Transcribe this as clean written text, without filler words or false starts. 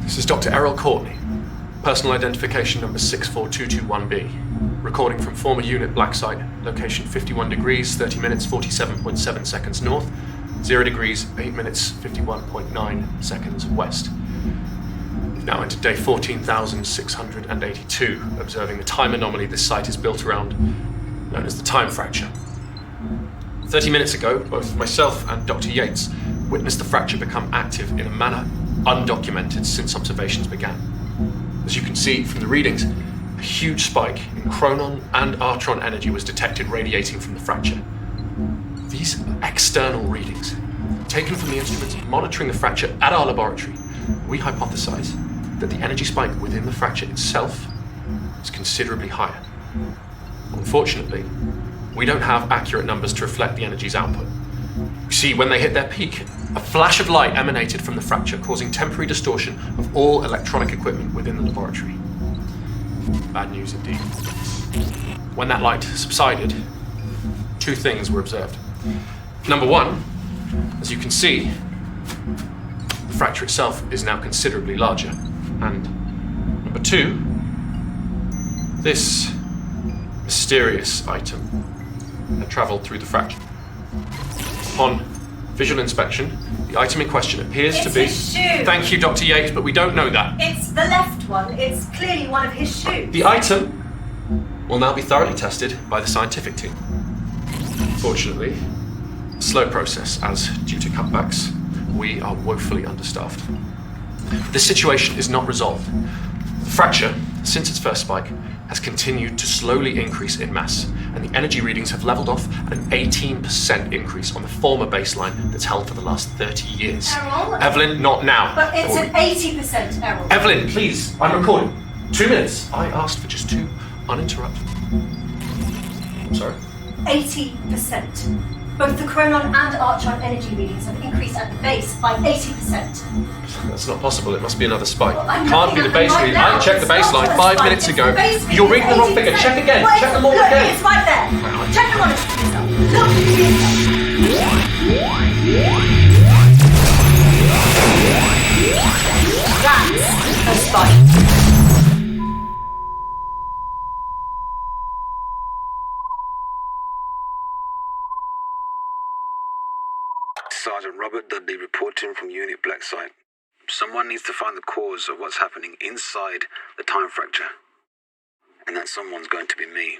This is Dr. Errol Courtney, personal identification number 64221B, recording from former unit black site, location 51 degrees, 30 minutes, 47.7 seconds north, 0 degrees, 8 minutes, 51.9 seconds west. We've now entered day 14,682, observing the time anomaly this site is built around, known as the time fracture. 30 minutes ago, both myself and Dr. Yates witnessed the fracture become active in a manner undocumented since observations began. As you can see from the readings, a huge spike in chronon and artron energy was detected radiating from the fracture. These are external readings, taken from the instruments monitoring the fracture at our laboratory. We hypothesize that the energy spike within the fracture itself is considerably higher. Unfortunately, we don't have accurate numbers to reflect the energy's output. You see, when they hit their peak, a flash of light emanated from the fracture, causing temporary distortion of all electronic equipment within the laboratory. Bad news indeed. When that light subsided, two things were observed. Number one, as you can see, the fracture itself is now considerably larger. And number two, this mysterious item had traveled through the fracture. Upon visual inspection, the item in question appears to be... It's his shoe! Thank you, Dr. Yates, but we don't know that. It's the left one. It's clearly one of his shoes. The item will now be thoroughly tested by the scientific team. Fortunately, a slow process, as due to cutbacks, we are woefully understaffed. This situation is not resolved. The fracture, since its first spike, has continued to slowly increase in mass, and the energy readings have leveled off at an 18% increase on the former baseline that's held for the last 30 years. Errol? Evelyn, not now. But it's an 80% error. Evelyn, please, I'm recording. 2 minutes. I asked for just 2 uninterrupted. I'm sorry? 80%. Both the chronon and artron energy readings have increased at the base by 80%. That's not possible. It must be another spike. Well, I'm Can't be looking the at base them right reading. now. I checked the It's baseline not a 5 spike, minutes it's ago. the base reading. You're reading the wrong 80%. figure. Check again. Well, Check them all look, again. it's right there. Check the monitor for yourself. Look for yourself. That's a spike. Sergeant Robert Dudley reporting from Unit Black Site. Someone needs to find the cause of what's happening inside the time fracture. And that someone's going to be me.